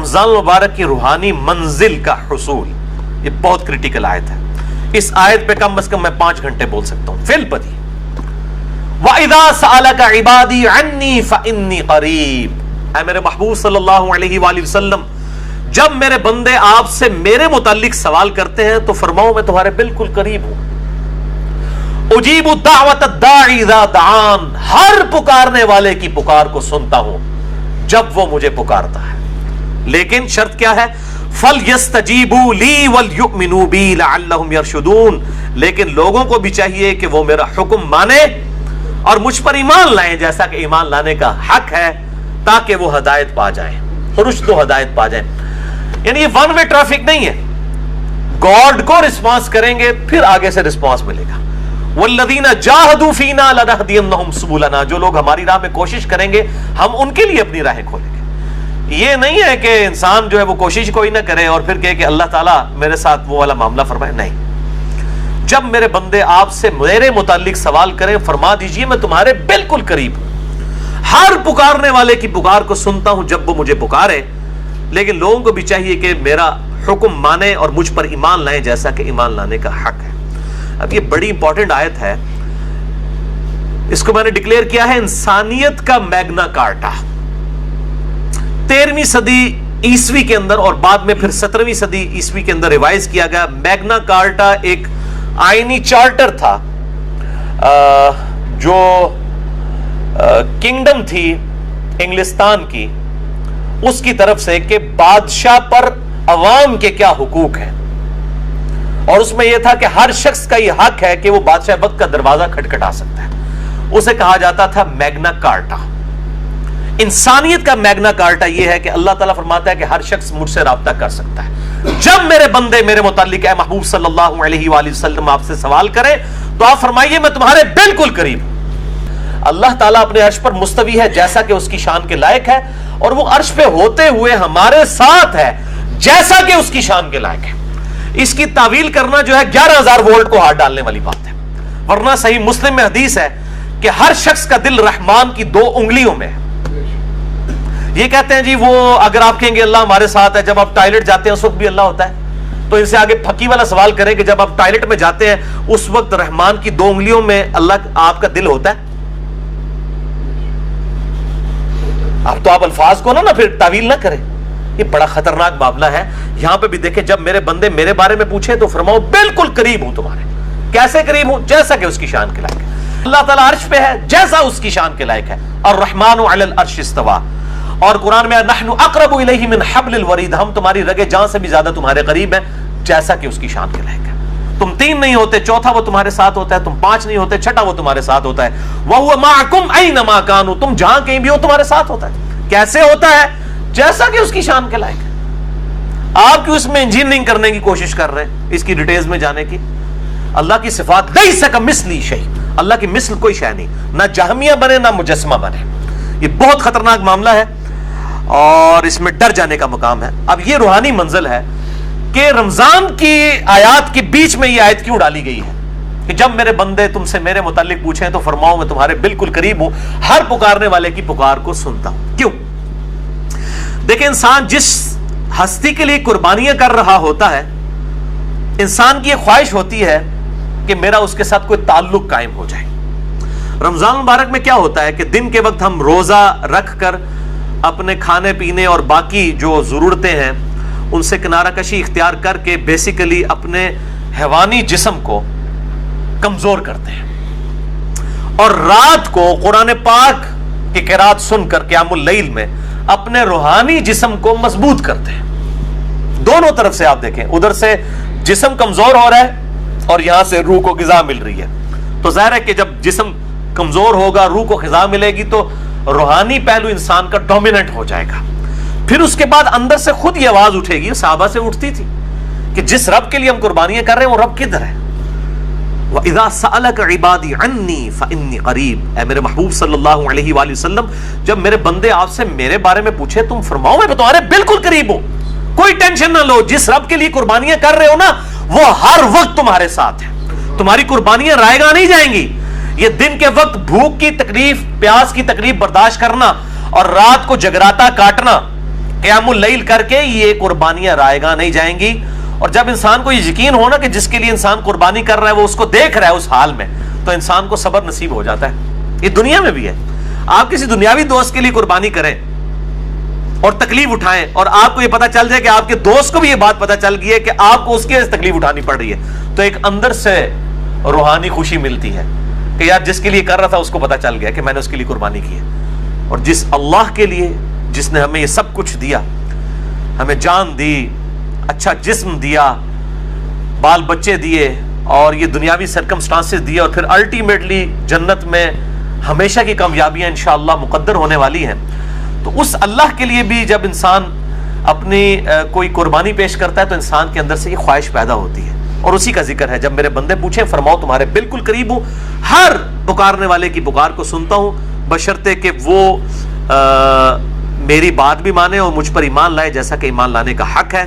رمضان المبارک کی روحانی منزل کا حصول، یہ بہت کریٹیکل آیت ہے. اس آیت پہ کم از کم میں 5 گھنٹے بول سکتا ہوں. فل پدی وَإِذَا سَأَلَكَ عِبَادِي عَنِّي فَإِنِّي قَرِيبٌ، اے میرے محبوب صلی اللہ علیہ وآلہ وسلم، جب میرے بندے آپ سے میرے متعلق سوال کرتے ہیں تو فرماؤ میں تمہارے بالکل قریب ہوں. اجیب دعوت الداعی اذا دعان، ہر پکارنے والے کی پکار کو سنتا ہوں جب وہ مجھے پکارتا ہے. لیکن شرط کیا ہے؟ فَلْيَسْتَجِيبُوا لِي وَلْيُؤْمِنُوا بِي لَعَلَّهُمْ يَرْشُدُونَ، لیکن لوگوں کو بھی چاہیے کہ وہ میرا حکم مانے اور مجھ پر ایمان لائیں جیسا کہ ایمان لانے کا حق ہے، تاکہ وہ ہدایت پا جائیں، رشد و ہدایت پا جائیں. یعنی یہ ون وے ٹریفک نہیں ہے. گاڈ کو رسپانس کریں گے پھر آگے سے رسپانس ملے گا. والذین جاہدوا فینا لنہدینہم سبلنا، جو لوگ ہماری راہ میں کوشش کریں گے ہم ان کے لیے اپنی راہیں کھولیں گے. یہ نہیں ہے کہ انسان جو ہے وہ کوشش کوئی نہ کرے اور پھر کہے کہ اللہ تعالیٰ میرے ساتھ وہ والا معاملہ فرمائے. نہیں، جب میرے بندے آپ سے میرے متعلق سوال کریں فرما دیجئے میں تمہارے بالکل قریب ہوں، ہر پکارنے والے کی پکار کو سنتا ہوں جب وہ مجھے پکارے. لیکن لوگوں کو بھی چاہیے کہ میرا حکم مانے اور مجھ پر ایمان لائیں جیسا کہ ایمان لانے کا حق ہے. اب یہ بڑی امپورٹنٹ آیت ہے، اس کو میں نے ڈکلیئر کیا ہے انسانیت کا میگنا کارٹا. 13ویں صدی عیسوی کے اندر اور بعد میں پھر 17ویں صدی عیسوی کے اندر ریوائز کیا گیا. میگنا کارٹا ایک آئینی چارٹر تھا جو کنگڈم تھی انگلستان کی، اس کی طرف سے کہ بادشاہ پر عوام کے کیا حقوق ہیں، اور اس میں یہ تھا کہ ہر شخص کا یہ حق ہے کہ وہ بادشاہ وقت کا دروازہ کھٹکھٹا سکتا ہے. اسے کہا جاتا تھا میگنا کارٹا. انسانیت کا میگنا کارٹا یہ ہے کہ اللہ تعالیٰ فرماتا ہے کہ ہر شخص مجھ سے رابطہ کر سکتا ہے. جب میرے بندے میرے متعلق اے محبوب صلی اللہ علیہ وآلہ وسلم آپ سے سوال کریں تو آپ فرمائیے میں تمہارے بالکل قریب ہوں. اللہ تعالیٰ اپنے عرش پر مستوی ہے جیسا کہ اس کی شان کے لائق ہے، اور وہ عرش پہ ہوتے ہوئے ہمارے ساتھ ہے جیسا کہ اس کی شان کے لائق ہے. اس کی تعویل کرنا جو ہے 11,000 وولٹ کو ہاتھ ڈالنے والی بات ہے. ورنہ صحیح مسلم میں حدیث ہے کہ ہر شخص کا دل رحمان کی 2 انگلیوں میں ہے. یہ کہتے ہیں جی وہ اگر آپ کہیں گے اللہ ہمارے ساتھ ہے، جب آپ ٹائلٹ جاتے ہیں اس وقت بھی اللہ ہوتا ہے، تو ان سے آگے پھکی والا سوال کریں کہ جب آپ ٹائلٹ میں جاتے ہیں اس وقت رحمان کی 2 انگلیوں میں اللہ آپ کا دل ہوتا ہے؟ اب تو آپ الفاظ کو نا پھر تعویل نہ کریں. یہ بڑا خطرناک معاملہ ہے. یہاں پہ بھی دیکھیں جب میرے بندے میرے بارے میں پوچھے تو فرماؤ بالکل قریب ہوں تمہارے. کیسے قریب ہوں؟ جیسا کہ اس کی شان کے لائق ہے. اللہ تعالیٰ عرش پہ ہے جیسا اس کی شان کے لائق ہے. الرحمن علی العرش استوى، اور قرآن میں نحن اقرب الیہ من حبل الورید، ہم تمہاری رگے جان سے بھی زیادہ تمہارے قریب ہیں جیسا کہ اس کی شان کے لائق ہے. تم 3 نہیں ہوتے، چوتھا وہ تمہارے ساتھ ہوتا ہے. تم 5 نہیں ہوتے، چھٹا وہ تمہارے ساتھ ہوتا ہے. وَهُوَ مَعَكُمْ أَيْنَمَا كَانُوا، تم جہاں کہیں بھی ہو تمہارے ساتھ ہوتا ہے. کیسے ہوتا ہے؟ جیسا کہ اس کی شان کے لائق ہے. آپ کیوں اس میں انجینئرنگ کرنے کی کوشش کر رہے ہیں، اس کی ڈیٹیلز میں جانے کی؟ اللہ کی صفات لَيْسَ كَمِثْلِهِ شَيْءٌ، اللہ کی مثل کوئی شے نہیں. نہ جہمیہ بنے نہ مجسمہ بنے. یہ بہت خطرناک معاملہ ہے اور اس میں ڈر جانے کا مقام ہے. اب یہ روحانی منزل ہے کہ رمضان کی آیات کے بیچ میں یہ آیت کیوں ڈالی گئی ہے کہ جب میرے بندے تم سے میرے متعلق پوچھیں تو فرماؤ میں تمہارے بالکل قریب ہوں، ہر پکارنے والے کی پکار کو سنتا ہوں. کیوں؟ دیکھیں انسان جس ہستی کے لیے قربانیاں کر رہا ہوتا ہے، انسان کی ایک خواہش ہوتی ہے کہ میرا اس کے ساتھ کوئی تعلق قائم ہو جائے. رمضان مبارک میں کیا ہوتا ہے کہ دن کے وقت ہم روزہ رکھ کر اپنے کھانے پینے اور باقی جو ضرورتیں ہیں ان سے کنارہ کشی اختیار کر کے بیسیکلی اپنے حیوانی جسم کو کمزور کرتے ہیں، اور رات کو قرآن پاک کی قرات سن کر قیام اللیل میں اپنے روحانی جسم کو مضبوط کرتے ہیں. دونوں طرف سے آپ دیکھیں، ادھر سے جسم کمزور ہو رہا ہے اور یہاں سے روح کو غذا مل رہی ہے. تو ظاہر ہے کہ جب جسم کمزور ہوگا، روح کو غذا ملے گی تو روحانی پہلو انسان کا ڈومیننٹ ہو جائے گا. پھر اس کے بعد اندر سے خود یہ آواز اٹھے گی، صحابہ سے اٹھتی تھی کہ جس رب کے لیے ہم قربانیاں کر رہے ہیں وہ رب کدھر ہے؟ وَإِذَا سَأَلَكَ عِبَادِي عَنِّي فَإِنِّي قَرِيبٌ، اے میرے محبوب صلی اللہ علیہ وآلہ وسلم جب میرے بندے آپ سے میرے بارے میں پوچھے تم فرماؤ میں تمہارے بالکل قریب ہوں. کوئی ٹینشن نہ لو، جس رب کے لیے قربانیاں کر رہے ہو نا وہ ہر وقت تمہارے ساتھ ہے. تمہاری قربانیاں رائے گاہ نہیں جائیں گی. یہ دن کے وقت بھوک کی تکلیف، پیاس کی تکلیف برداشت کرنا اور رات کو جگراتا کاٹنا قیام اللیل کر کے یہ قربانیاں رائیگاں نہیں جائیں گی. اور جب انسان کو یہ یقین ہونا کہ جس کے لیے انسان قربانی کر رہا ہے وہ اس کو دیکھ رہا ہے اس حال میں, تو انسان کو صبر نصیب ہو جاتا ہے. یہ دنیا میں بھی ہے. آپ کسی دنیاوی دوست کے لیے قربانی کریں اور تکلیف اٹھائیں, اور آپ کو یہ پتا چل جائے کہ آپ کے دوست کو بھی یہ بات پتا چل گئی ہے کہ آپ کو اس کی تکلیف اٹھانی پڑ رہی ہے, تو ایک اندر سے روحانی خوشی ملتی ہے کہ یار جس کے لیے کر رہا تھا اس کو پتا چل گیا کہ میں نے اس کے لیے قربانی کی ہے. اور جس اللہ کے لیے جس نے ہمیں یہ سب کچھ دیا, ہمیں جان دی, اچھا جسم دیا, بال بچے دیے, اور یہ دنیاوی سرکمسٹانسز دیے, اور پھر الٹیمیٹلی جنت میں ہمیشہ کی کامیابیاں انشاءاللہ مقدر ہونے والی ہیں, تو اس اللہ کے لیے بھی جب انسان اپنی کوئی قربانی پیش کرتا ہے تو انسان کے اندر سے یہ خواہش پیدا ہوتی ہے. اور اسی کا ذکر ہے, جب میرے بندے پوچھیں فرماؤ تمہارے بالکل قریب ہوں, ہر پکارنے والے کی پکار کو سنتا ہوں, بشرطے کہ وہ میری بات بھی مانے اور مجھ پر ایمان لائے جیسا کہ ایمان لانے کا حق ہے.